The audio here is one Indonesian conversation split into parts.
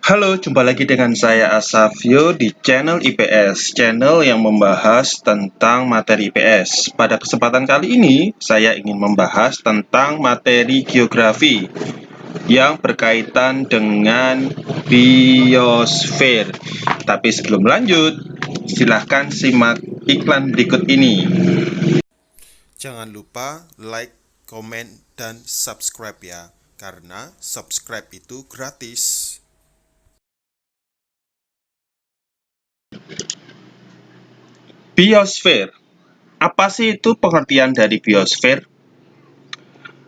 Halo, jumpa lagi dengan saya Asafio di channel IPS, channel yang membahas tentang materi IPS. Pada kesempatan kali ini, saya ingin membahas tentang materi geografi yang berkaitan dengan biosfer. Tapi sebelum lanjut, silahkan simak iklan berikut ini. Jangan lupa like, komen, dan subscribe ya, karena subscribe itu gratis. Biosfer. Apa sih itu pengertian dari biosfer?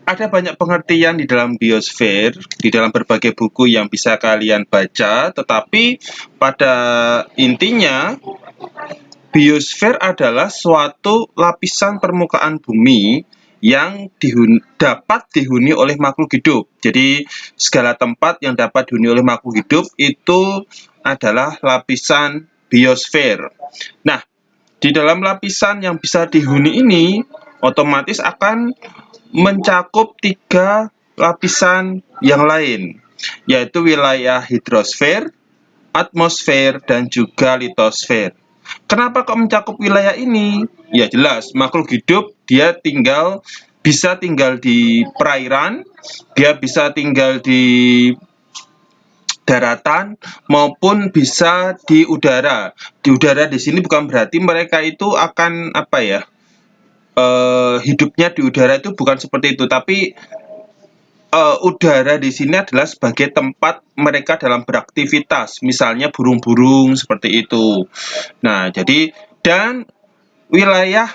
Ada banyak pengertian di dalam biosfer, di dalam berbagai buku yang bisa kalian baca, tetapi pada intinya, biosfer adalah suatu lapisan permukaan bumi yang dapat dihuni oleh makhluk hidup. Jadi, segala tempat yang dapat dihuni oleh makhluk hidup itu adalah lapisan biosfer. Nah, di dalam lapisan yang bisa dihuni ini, otomatis akan mencakup 3 lapisan yang lain, yaitu wilayah hidrosfer, atmosfer, dan juga litosfer. Kenapa kok mencakup wilayah ini? Ya jelas, makhluk hidup dia bisa tinggal di perairan, dia bisa tinggal di daratan maupun bisa di udara. Di udara di sini bukan berarti mereka itu akan hidupnya di udara itu bukan seperti itu, tapi udara di sini adalah sebagai tempat mereka dalam beraktivitas, misalnya burung-burung seperti itu. Nah, dan wilayah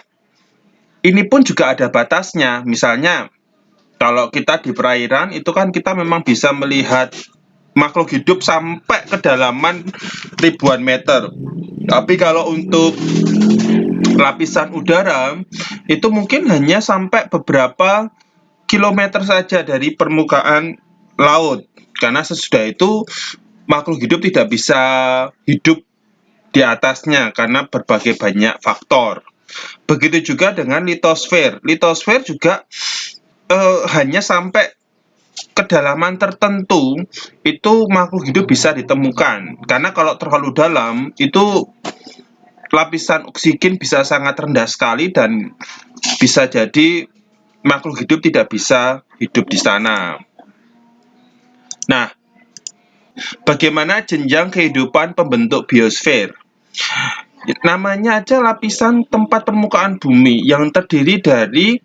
ini pun juga ada batasnya. Misalnya, kalau kita di perairan itu kan kita memang bisa melihat makhluk hidup sampai kedalaman ribuan meter. Tapi kalau untuk lapisan udara itu mungkin hanya sampai beberapa kilometer saja dari permukaan laut, karena sesudah itu makhluk hidup tidak bisa hidup di atasnya karena berbagai banyak faktor. Begitu juga dengan litosfer. Litosfer juga hanya sampai kedalaman tertentu itu makhluk hidup bisa ditemukan, karena kalau terlalu dalam itu lapisan oksigen bisa sangat rendah sekali dan bisa jadi makhluk hidup tidak bisa hidup di sana. Nah, bagaimana jenjang kehidupan pembentuk biosfer? Namanya aja lapisan tempat permukaan bumi yang terdiri dari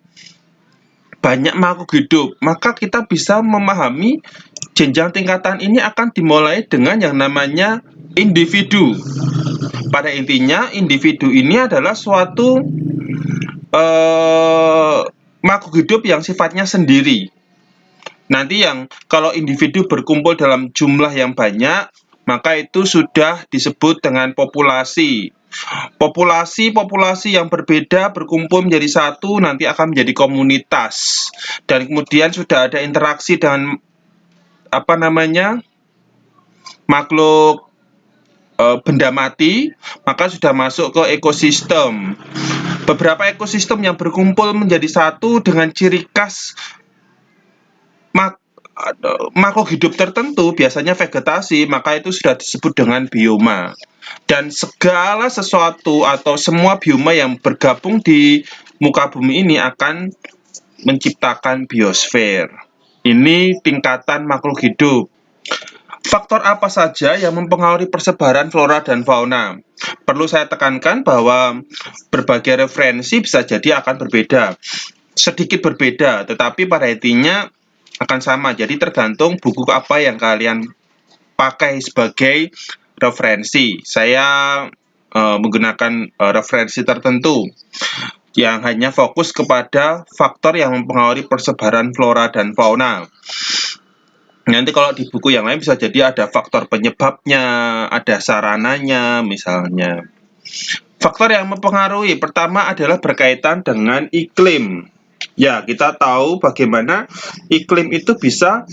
banyak makhluk hidup, maka kita bisa memahami jenjang tingkatan ini akan dimulai dengan yang namanya individu. Pada intinya, individu ini adalah suatu makhluk hidup yang sifatnya sendiri. Nanti kalau individu berkumpul dalam jumlah yang banyak, maka itu sudah disebut dengan populasi. Populasi yang berbeda berkumpul menjadi satu, nanti akan menjadi komunitas. Dan kemudian sudah ada interaksi dengan makhluk benda mati, maka sudah masuk ke ekosistem. Beberapa ekosistem yang berkumpul menjadi satu dengan ciri khas makhluk hidup tertentu, biasanya vegetasi, maka itu sudah disebut dengan bioma. Dan segala sesuatu atau semua bioma yang bergabung di muka bumi ini akan menciptakan biosfer. Ini tingkatan makhluk hidup. Faktor apa saja yang mempengaruhi persebaran flora dan fauna? Perlu saya tekankan bahwa berbagai referensi bisa jadi akan berbeda. Sedikit berbeda, tetapi pada intinya akan sama. Jadi tergantung buku apa yang kalian pakai sebagai referensi. Saya menggunakan referensi tertentu yang hanya fokus kepada faktor yang mempengaruhi persebaran flora dan fauna. Nanti kalau di buku yang lain bisa jadi ada faktor penyebabnya, ada sarananya misalnya. Faktor yang mempengaruhi pertama adalah berkaitan dengan iklim. Ya, kita tahu bagaimana iklim itu bisa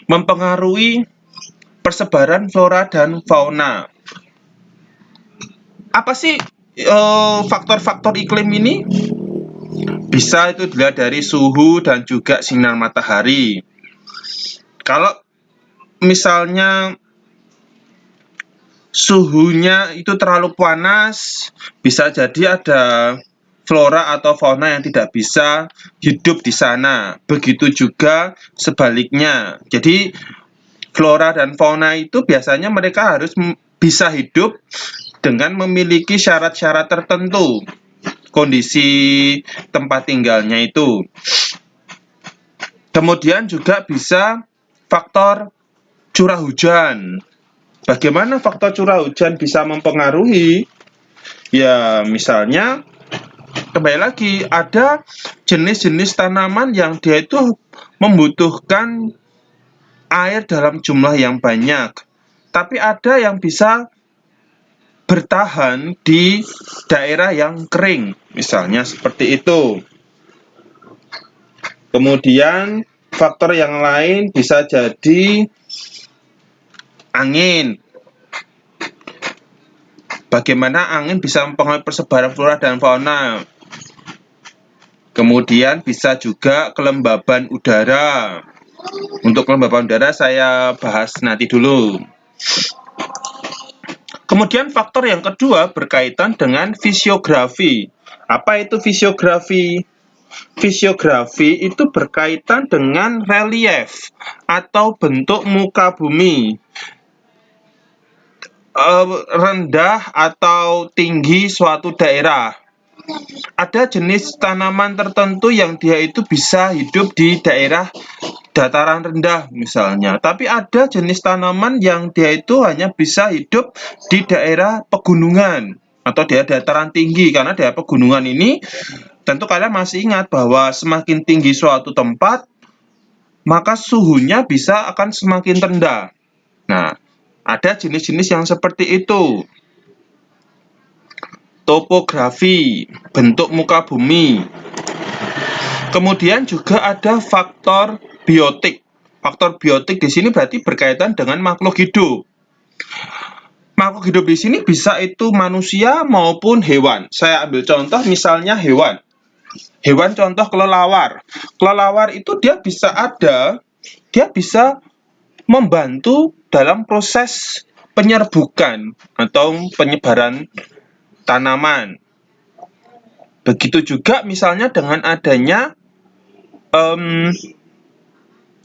mempengaruhi persebaran flora dan fauna. Apa sih faktor-faktor iklim ini? Bisa itu dilihat dari suhu dan juga sinar matahari. Kalau misalnya suhunya itu terlalu panas, bisa jadi ada flora atau fauna yang tidak bisa hidup di sana. Begitu juga sebaliknya. Jadi flora dan fauna itu biasanya mereka harus bisa hidup dengan memiliki syarat-syarat tertentu kondisi tempat tinggalnya itu. Kemudian juga bisa faktor curah hujan. Bagaimana faktor curah hujan bisa mempengaruhi? Ya, misalnya kembali lagi ada jenis-jenis tanaman yang dia itu membutuhkan air dalam jumlah yang banyak. Tapi ada yang bisa bertahan di daerah yang kering, misalnya seperti itu. Kemudian faktor yang lain bisa jadi angin. Bagaimana angin bisa mempengaruhi persebaran flora dan fauna. Kemudian bisa juga kelembaban udara. Untuk kelembaban udara saya bahas nanti dulu. Kemudian faktor yang kedua berkaitan dengan fisiografi. Apa itu fisiografi? Fisiografi itu berkaitan dengan relief atau bentuk muka bumi. Rendah atau tinggi suatu daerah. Ada jenis tanaman tertentu yang dia itu bisa hidup di daerah dataran rendah misalnya. Tapi ada jenis tanaman yang dia itu hanya bisa hidup di daerah pegunungan atau di dataran tinggi. Karena daerah pegunungan ini tentu kalian masih ingat bahwa semakin tinggi suatu tempat, maka suhunya bisa akan semakin rendah. Nah, ada jenis-jenis yang seperti itu. Topografi, bentuk muka bumi. Kemudian juga ada faktor biotik. Faktor biotik di sini berarti berkaitan dengan makhluk hidup. Makhluk hidup di sini bisa itu manusia maupun hewan. Saya ambil contoh misalnya hewan. Hewan contoh kelelawar. Kelelawar itu dia bisa membantu dalam proses penyerbukan atau penyebaran tanaman. Begitu juga misalnya dengan adanya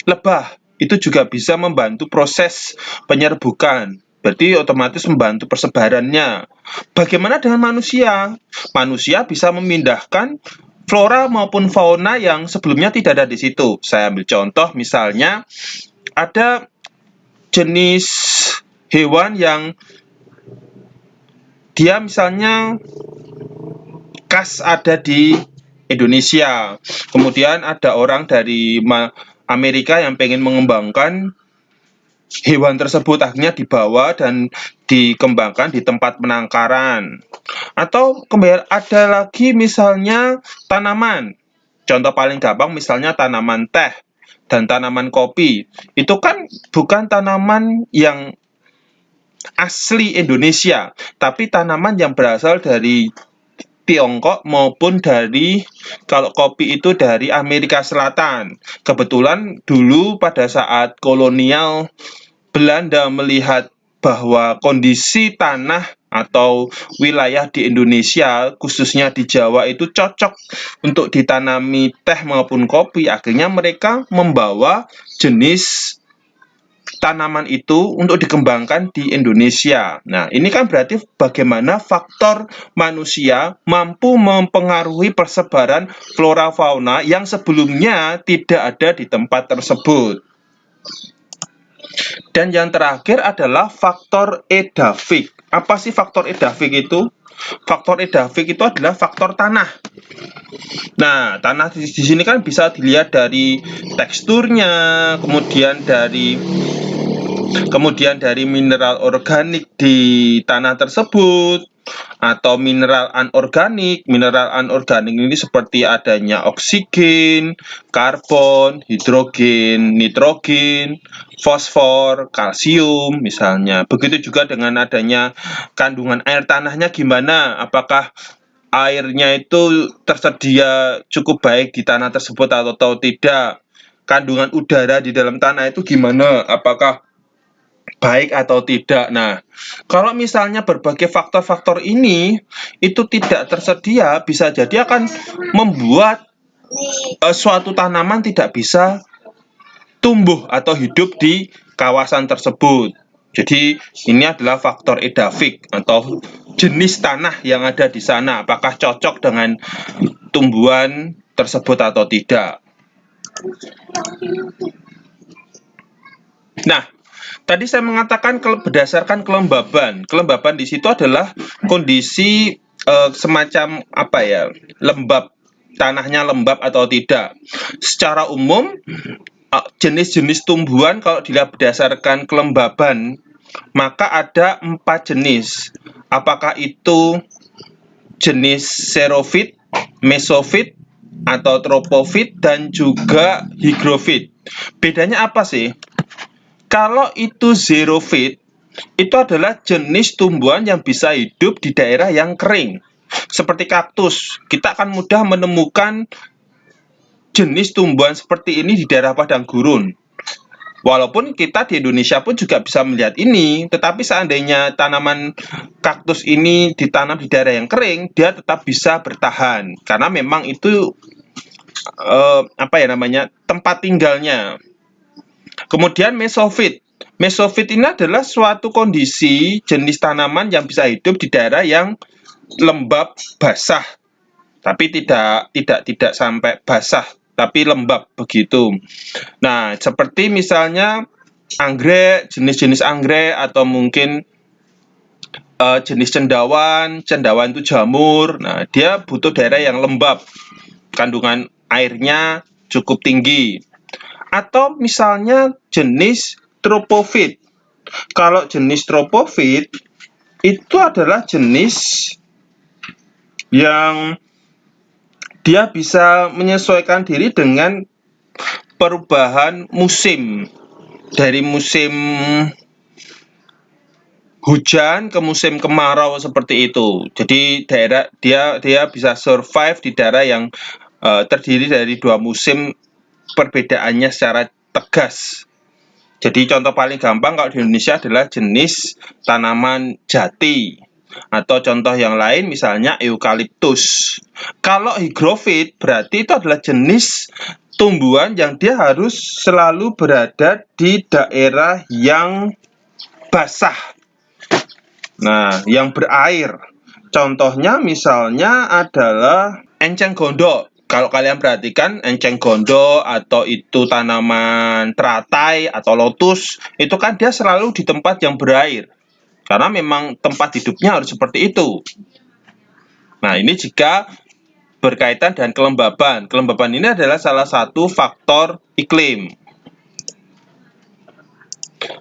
lebah, itu juga bisa membantu proses penyerbukan. Berarti otomatis membantu persebarannya. Bagaimana dengan manusia? Manusia bisa memindahkan flora maupun fauna yang sebelumnya tidak ada di situ. Saya ambil contoh misalnya ada jenis hewan yang dia misalnya khas ada di Indonesia. Kemudian ada orang dari Amerika yang pengen mengembangkan hewan tersebut, akhirnya dibawa dan dikembangkan di tempat penangkaran. Atau kembali ada lagi misalnya tanaman. Contoh paling gampang misalnya tanaman teh dan tanaman kopi. Itu kan bukan tanaman yang asli Indonesia, tapi tanaman yang berasal dari Tiongkok maupun dari, kalau kopi itu dari Amerika Selatan. Kebetulan dulu pada saat kolonial Belanda melihat bahwa kondisi tanah atau wilayah di Indonesia, khususnya di Jawa itu cocok untuk ditanami teh maupun kopi. Akhirnya mereka membawa jenis tanaman itu untuk dikembangkan di Indonesia. Nah, ini kan berarti bagaimana faktor manusia mampu mempengaruhi persebaran flora fauna yang sebelumnya tidak ada di tempat tersebut. Dan yang terakhir adalah faktor edafik. Apa sih faktor edafik itu? Faktor edafik itu adalah faktor tanah. Nah, tanah di sini kan bisa dilihat dari teksturnya, kemudian dari mineral organik di tanah tersebut, atau mineral anorganik. Mineral anorganik ini seperti adanya oksigen, karbon, hidrogen, nitrogen, fosfor, kalsium misalnya. Begitu juga dengan adanya kandungan air tanahnya gimana? Apakah airnya itu tersedia cukup baik di tanah tersebut atau tidak? Kandungan udara di dalam tanah itu gimana? Apakah baik atau tidak. Nah, kalau misalnya berbagai faktor-faktor ini itu tidak tersedia, bisa jadi akan membuat suatu tanaman tidak bisa tumbuh atau hidup di kawasan tersebut. Jadi ini adalah faktor edafik atau jenis tanah yang ada di sana, apakah cocok dengan tumbuhan tersebut atau tidak. Nah, tadi saya mengatakan berdasarkan kelembaban. Kelembaban di situ adalah kondisi semacam apa ya, lembab, tanahnya lembab atau tidak. Secara umum, jenis-jenis tumbuhan kalau dilihat berdasarkan kelembaban, maka ada 4 jenis. Apakah itu jenis xerophyte, mesophyte, atau tropophyte, dan juga hygrofit. Bedanya apa sih? Kalau itu xerophyte, itu adalah jenis tumbuhan yang bisa hidup di daerah yang kering. Seperti kaktus, kita akan mudah menemukan jenis tumbuhan seperti ini di daerah padang gurun. Walaupun kita di Indonesia pun juga bisa melihat ini, tetapi seandainya tanaman kaktus ini ditanam di daerah yang kering, dia tetap bisa bertahan karena memang itu tempat tinggalnya. Kemudian mesophyte. Mesophyte ini adalah suatu kondisi jenis tanaman yang bisa hidup di daerah yang lembab basah, tapi tidak sampai basah, tapi lembab begitu. Nah, seperti misalnya anggrek, jenis-jenis anggrek, atau mungkin jenis cendawan. Cendawan itu jamur. Nah, dia butuh daerah yang lembab, kandungan airnya cukup tinggi. Atau misalnya jenis tropophyte. Kalau jenis tropophyte itu adalah jenis yang dia bisa menyesuaikan diri dengan perubahan musim, dari musim hujan ke musim kemarau seperti itu. Jadi daerah dia bisa survive di daerah yang terdiri dari 2 musim, perbedaannya secara tegas. Jadi contoh paling gampang kalau di Indonesia adalah jenis tanaman jati, atau contoh yang lain misalnya eukaliptus. Kalau hygrofit berarti itu adalah jenis tumbuhan yang dia harus selalu berada di daerah yang basah. Nah, yang berair. Contohnya misalnya adalah enceng gondok. Kalau kalian perhatikan, enceng gondok atau itu tanaman teratai atau lotus, itu kan dia selalu di tempat yang berair. Karena memang tempat hidupnya harus seperti itu. Nah, ini jika berkaitan dengan kelembaban. Kelembaban ini adalah salah satu faktor iklim.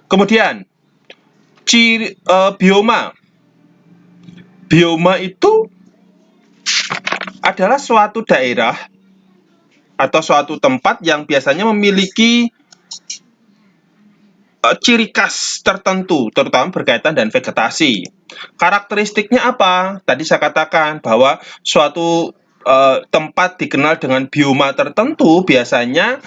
Kemudian, bioma. Bioma itu adalah suatu daerah atau suatu tempat yang biasanya memiliki ciri khas tertentu, terutama berkaitan dengan vegetasi. Karakteristiknya apa? Tadi saya katakan bahwa suatu tempat dikenal dengan bioma tertentu biasanya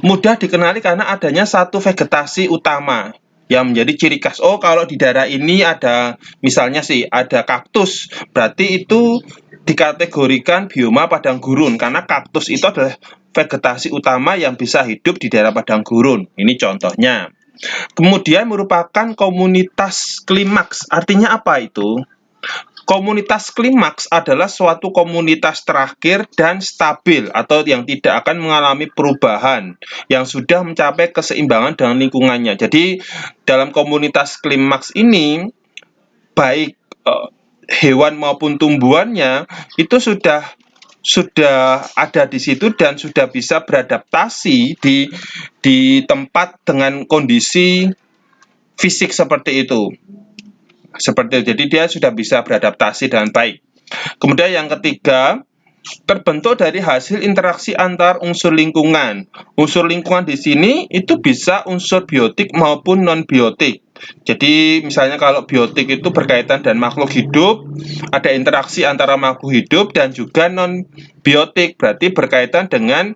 mudah dikenali karena adanya satu vegetasi utama yang menjadi ciri khas. Oh, kalau di daerah ini ada, misalnya sih, ada kaktus, berarti itu dikategorikan bioma padang gurun karena kaktus itu adalah vegetasi utama yang bisa hidup di daerah padang gurun. Ini contohnya. Kemudian merupakan komunitas klimaks. Artinya apa itu? Komunitas klimaks adalah suatu komunitas terakhir dan stabil atau yang tidak akan mengalami perubahan, yang sudah mencapai keseimbangan dengan lingkungannya. Jadi dalam komunitas klimaks ini, baik hewan maupun tumbuhannya itu sudah ada di situ dan sudah bisa beradaptasi di tempat dengan kondisi fisik seperti itu. Jadi dia sudah bisa beradaptasi dengan baik. Kemudian yang ketiga, terbentuk dari hasil interaksi antar unsur lingkungan. Unsur lingkungan di sini itu bisa unsur biotik maupun non-biotik. Jadi misalnya kalau biotik itu berkaitan dengan makhluk hidup, ada interaksi antara makhluk hidup, dan juga non-biotik berarti berkaitan dengan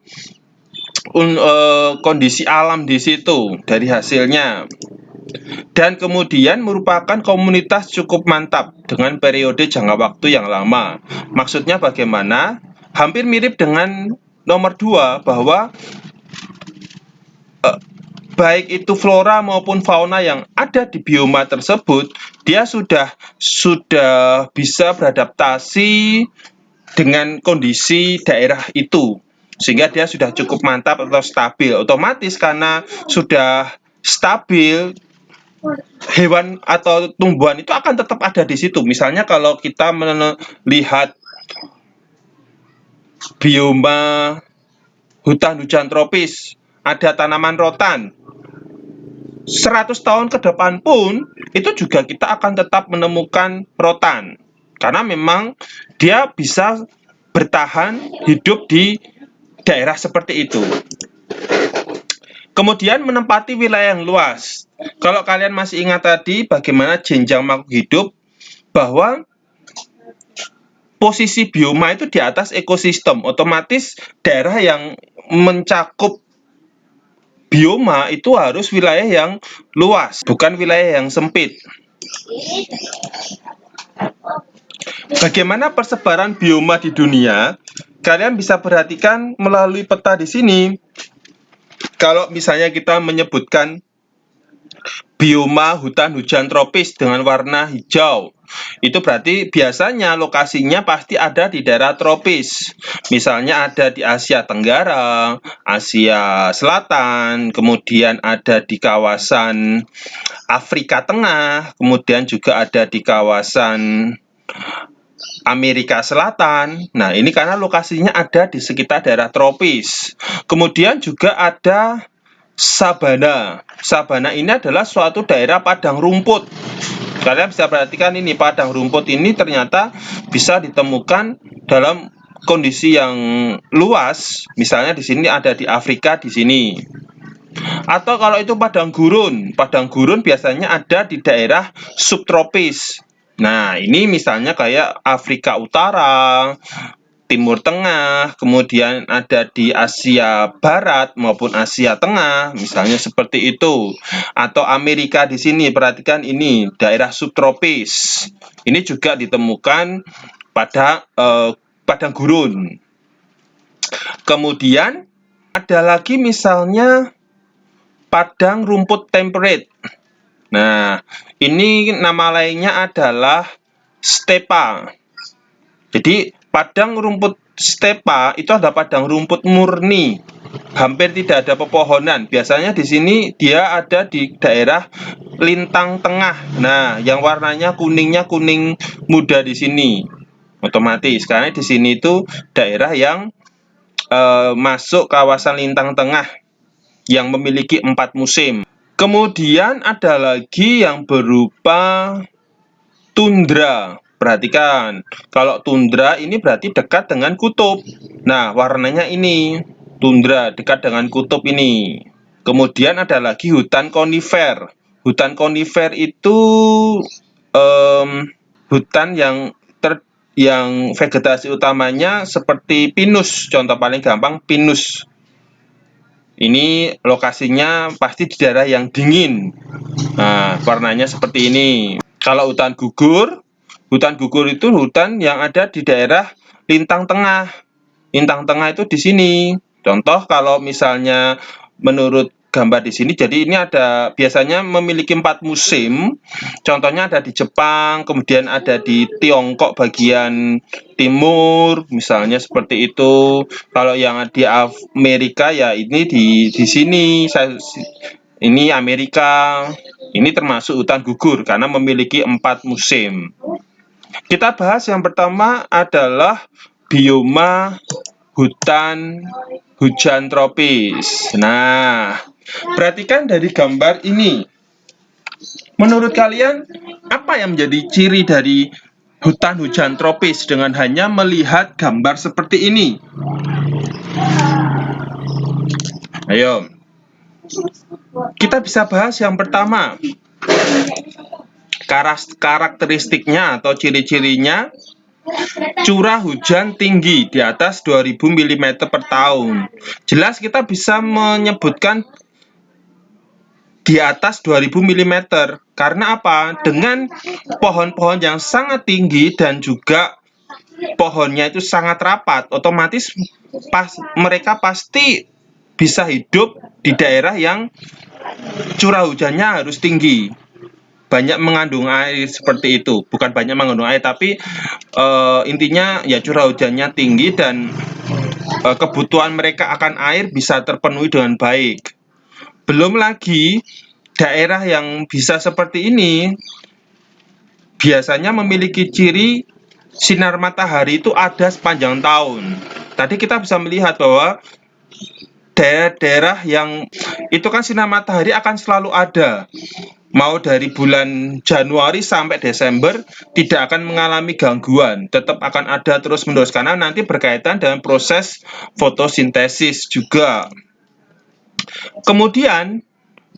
kondisi alam di situ dari hasilnya. dan kemudian merupakan komunitas cukup mantap dengan periode jangka waktu yang lama. Maksudnya bagaimana? Hampir mirip dengan nomor 2 bahwa baik itu flora maupun fauna yang ada di bioma tersebut, dia sudah bisa beradaptasi dengan kondisi daerah itu, sehingga dia sudah cukup mantap atau stabil. Otomatis karena sudah stabil, hewan atau tumbuhan itu akan tetap ada di situ. Misalnya kalau kita melihat bioma hutan hujan tropis, ada tanaman rotan. 100 tahun ke depan pun itu juga kita akan tetap menemukan rotan, karena memang dia bisa bertahan hidup di daerah seperti itu. Kemudian menempati wilayah yang luas. Kalau kalian masih ingat tadi bagaimana jenjang makhluk hidup, bahwa posisi bioma itu di atas ekosistem, otomatis daerah yang mencakup bioma itu harus wilayah yang luas, bukan wilayah yang sempit. Bagaimana persebaran bioma di dunia? Kalian bisa perhatikan melalui peta di sini. Kalau misalnya kita menyebutkan bioma hutan hujan tropis dengan warna hijau, itu berarti biasanya lokasinya pasti ada di daerah tropis. Misalnya ada di Asia Tenggara, Asia Selatan, kemudian ada di kawasan Afrika Tengah, kemudian juga ada di kawasan Amerika Selatan. Nah, ini karena lokasinya ada di sekitar daerah tropis. Kemudian juga ada sabana. Sabana ini adalah suatu daerah padang rumput. Kalian bisa perhatikan ini, padang rumput ini ternyata bisa ditemukan dalam kondisi yang luas. Misalnya di sini ada di Afrika di sini. Atau kalau itu padang gurun biasanya ada di daerah subtropis. Nah, ini misalnya kayak Afrika Utara, Timur Tengah, kemudian ada di Asia Barat maupun Asia Tengah, misalnya seperti itu. Atau Amerika di sini, perhatikan ini, daerah subtropis. Ini juga ditemukan pada padang gurun. Kemudian ada lagi misalnya padang rumput temperate. Nah, ini nama lainnya adalah stepa. Jadi padang rumput stepa itu adalah padang rumput murni, hampir tidak ada pepohonan. Biasanya di sini dia ada di daerah lintang tengah. Nah, yang warnanya kuningnya kuning muda di sini. Otomatis karena di sini itu daerah yang masuk kawasan lintang tengah yang memiliki 4 musim. Kemudian ada lagi yang berupa tundra. Perhatikan, kalau tundra ini berarti dekat dengan kutub. Nah, warnanya ini, tundra dekat dengan kutub ini. Kemudian ada lagi hutan konifer. Hutan konifer itu hutan yang vegetasi utamanya seperti pinus. Contoh paling gampang pinus. Ini lokasinya pasti di daerah yang dingin. Nah, warnanya seperti ini. Kalau hutan gugur itu hutan yang ada di daerah lintang tengah. Lintang tengah itu di sini. Contoh kalau misalnya menurut gambar di sini, jadi ini ada biasanya memiliki 4 musim. Contohnya ada di Jepang, kemudian ada di Tiongkok bagian timur, misalnya seperti itu. Kalau yang di Amerika ya ini di sini. Ini Amerika. Ini termasuk hutan gugur karena memiliki 4 musim. Kita bahas yang pertama adalah bioma hutan hujan tropis. Nah, perhatikan dari gambar ini. Menurut kalian, apa yang menjadi ciri dari hutan hujan tropis dengan hanya melihat gambar seperti ini? Ayo, kita bisa bahas yang pertama. Karakteristiknya atau ciri-cirinya, curah hujan tinggi di atas 2000 mm per tahun. Jelas kita bisa menyebutkan di atas 2000 mm. Karena apa? Dengan pohon-pohon yang sangat tinggi dan juga pohonnya itu sangat rapat, otomatis mereka pasti bisa hidup di daerah yang curah hujannya harus tinggi, banyak mengandung air seperti itu. Bukan banyak mengandung air, tapi intinya ya curah hujannya tinggi dan kebutuhan mereka akan air bisa terpenuhi dengan baik. Belum lagi daerah yang bisa seperti ini biasanya memiliki ciri sinar matahari itu ada sepanjang tahun. Tadi kita bisa melihat bahwa daerah-daerah yang itu kan sinar matahari akan selalu ada. Mau dari bulan Januari sampai Desember tidak akan mengalami gangguan, tetap akan ada terus-menerus karena nanti berkaitan dengan proses fotosintesis juga. Kemudian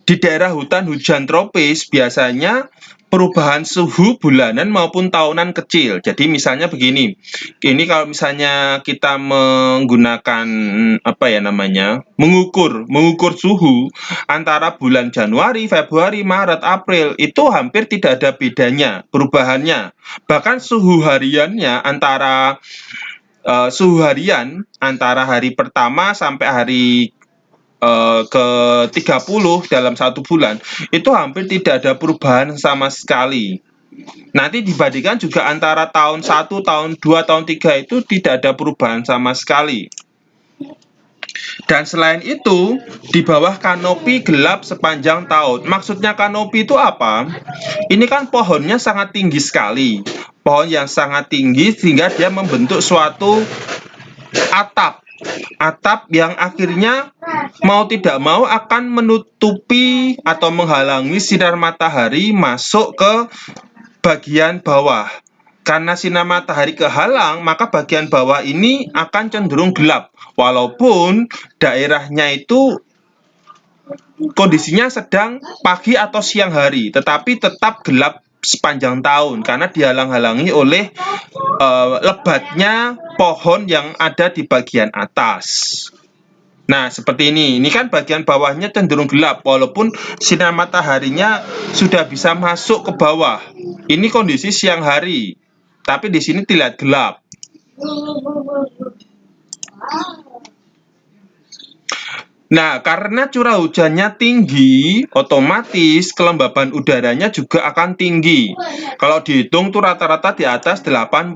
di daerah hutan hujan tropis biasanya perubahan suhu bulanan maupun tahunan kecil. Jadi misalnya begini, ini kalau misalnya kita menggunakan mengukur suhu antara bulan Januari, Februari, Maret, April itu hampir tidak ada bedanya perubahannya. Bahkan suhu hariannya suhu harian antara hari pertama sampai hari ke-30 dalam satu bulan itu hampir tidak ada perubahan sama sekali. Nanti dibandingkan juga antara tahun 1, tahun 2, tahun 3 itu tidak ada perubahan sama sekali. Dan selain itu, di bawah kanopi gelap sepanjang tahun. Maksudnya kanopi itu apa? Ini kan pohonnya sangat tinggi sekali. Pohon yang sangat tinggi sehingga dia membentuk suatu atap yang akhirnya mau tidak mau akan menutupi atau menghalangi sinar matahari masuk ke bagian bawah. Karena sinar matahari kehalang, maka bagian bawah ini akan cenderung gelap. Walaupun daerahnya itu kondisinya sedang pagi atau siang hari, tetapi tetap gelap sepanjang tahun karena dihalang-halangi oleh lebatnya pohon yang ada di bagian atas. Nah, seperti ini. Ini kan bagian bawahnya cenderung gelap walaupun sinar mataharinya sudah bisa masuk ke bawah. Ini kondisi siang hari, tapi di sini terlihat gelap. Nah, karena curah hujannya tinggi, otomatis kelembaban udaranya juga akan tinggi. Kalau dihitung tuh rata-rata di atas 80%.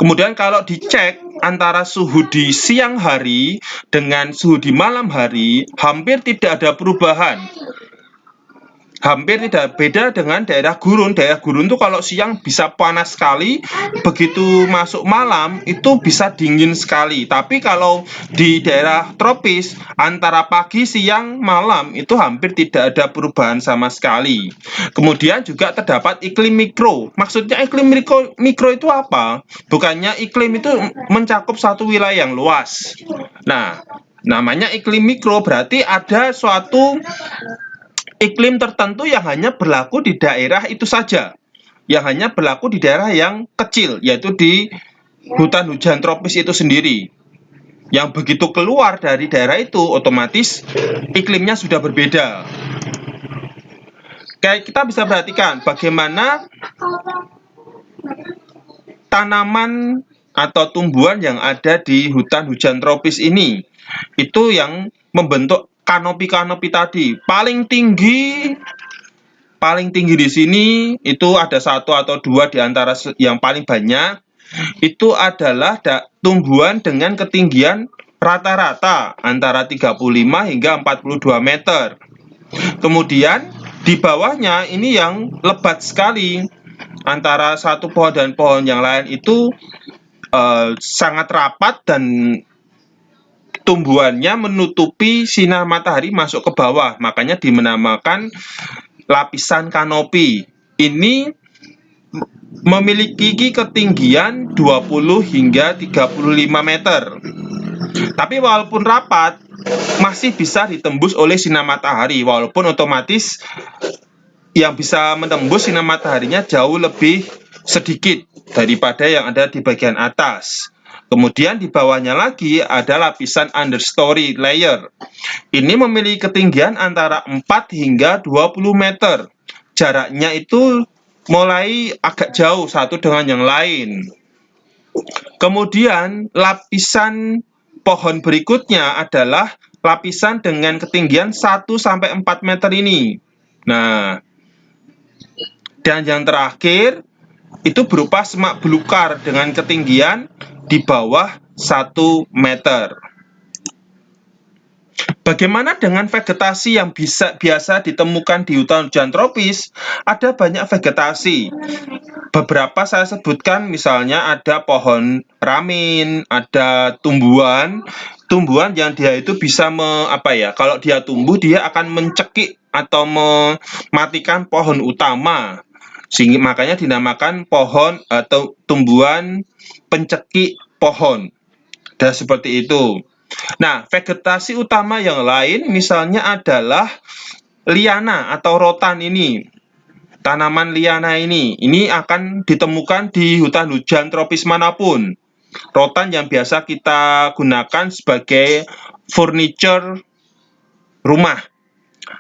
Kemudian kalau dicek antara suhu di siang hari dengan suhu di malam hari, hampir tidak ada perubahan. Hampir tidak beda dengan daerah gurun. Daerah gurun itu kalau siang bisa panas sekali, begitu masuk malam itu bisa dingin sekali. Tapi kalau di daerah tropis, antara pagi, siang, malam itu hampir tidak ada perubahan sama sekali. Kemudian juga terdapat iklim mikro. Maksudnya iklim mikro itu apa? Bukannya iklim itu mencakup satu wilayah yang luas. Nah, namanya iklim mikro berarti ada suatu iklim tertentu yang hanya berlaku di daerah itu saja, yang hanya berlaku di daerah yang kecil, yaitu di hutan hujan tropis itu sendiri. Yang begitu keluar dari daerah itu, otomatis iklimnya sudah berbeda. Kayak kita bisa perhatikan bagaimana tanaman atau tumbuhan yang ada di hutan hujan tropis ini, itu yang membentuk kanopi-kanopi tadi. Paling tinggi di sini itu ada 1 atau 2 di antara yang paling banyak. Itu adalah tumbuhan dengan ketinggian rata-rata antara 35 hingga 42 meter. Kemudian di bawahnya ini yang lebat sekali. Antara satu pohon dan pohon yang lain itu sangat rapat dan tumbuhannya menutupi sinar matahari masuk ke bawah, makanya dinamakan lapisan kanopi. Ini memiliki ketinggian 20 hingga 35 meter. Tapi walaupun rapat, masih bisa ditembus oleh sinar matahari, walaupun otomatis yang bisa menembus sinar mataharinya jauh lebih sedikit daripada yang ada di bagian atas. Kemudian di bawahnya lagi ada lapisan understory layer. Ini memiliki ketinggian antara 4 hingga 20 meter. Jaraknya itu mulai agak jauh satu dengan yang lain. Kemudian lapisan pohon berikutnya adalah lapisan dengan ketinggian 1 sampai 4 meter ini. Nah, dan yang terakhir itu berupa semak belukar dengan ketinggian di bawah 1 meter. Bagaimana dengan vegetasi yang biasa ditemukan di hutan hujan tropis? Ada banyak vegetasi. Beberapa saya sebutkan, misalnya ada pohon ramin, ada tumbuhan yang dia itu bisa kalau dia tumbuh dia akan mencekik atau mematikan pohon utama. Sehingga makanya dinamakan pohon atau tumbuhan pencekik pohon. Dan seperti itu. Nah, vegetasi utama yang lain misalnya adalah liana atau rotan ini. Tanaman liana ini akan ditemukan di hutan hujan tropis manapun. Rotan yang biasa kita gunakan sebagai furniture rumah.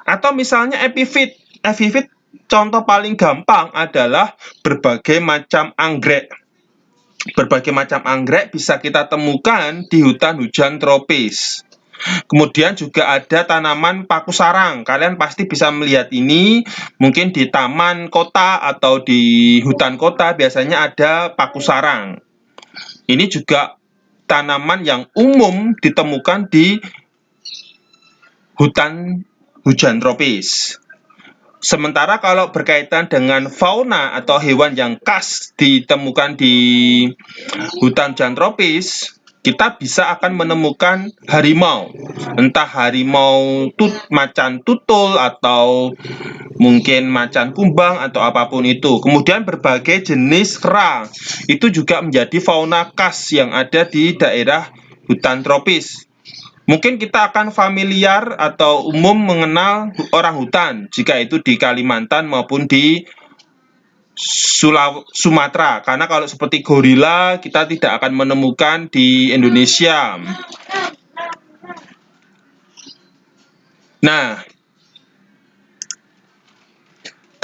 Atau misalnya epifit. Epifit contoh paling gampang adalah berbagai macam anggrek. Berbagai macam anggrek bisa kita temukan di hutan hujan tropis. Kemudian juga ada tanaman paku sarang. Kalian pasti bisa melihat ini mungkin di taman kota atau di hutan kota biasanya ada paku sarang. Ini juga tanaman yang umum ditemukan di hutan hujan tropis. Sementara kalau berkaitan dengan fauna atau hewan yang khas ditemukan di hutan hujan tropis, kita bisa akan menemukan harimau. Entah harimau macan tutul atau mungkin macan kumbang atau apapun itu. Kemudian berbagai jenis kera. Itu juga menjadi fauna khas yang ada di daerah hutan tropis. Mungkin kita akan familiar atau umum mengenal orang hutan jika itu di Kalimantan maupun di Sumatera. Karena kalau seperti gorila kita tidak akan menemukan di Indonesia. Nah,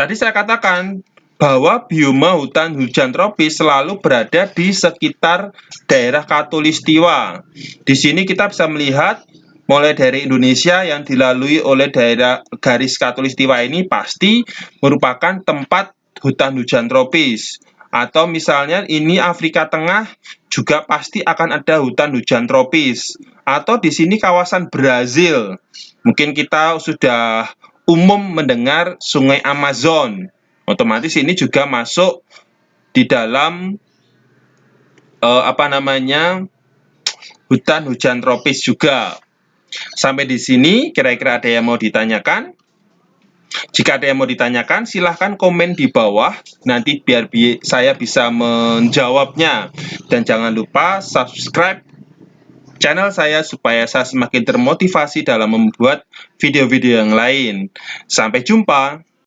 tadi saya katakan bahwa bioma hutan hujan tropis selalu berada di sekitar daerah Khatulistiwa. Di sini kita bisa melihat mulai dari Indonesia yang dilalui oleh daerah garis Khatulistiwa ini pasti merupakan tempat hutan hujan tropis. Atau misalnya ini Afrika Tengah juga pasti akan ada hutan hujan tropis. Atau di sini kawasan Brazil. Mungkin kita sudah umum mendengar Sungai Amazon. Otomatis ini juga masuk di dalam hutan hujan tropis juga. Sampai di sini kira-kira ada yang mau ditanyakan? Jika ada yang mau ditanyakan, silahkan komen di bawah. Nanti biar saya bisa menjawabnya. Dan jangan lupa subscribe channel saya supaya saya semakin termotivasi dalam membuat video-video yang lain. Sampai jumpa.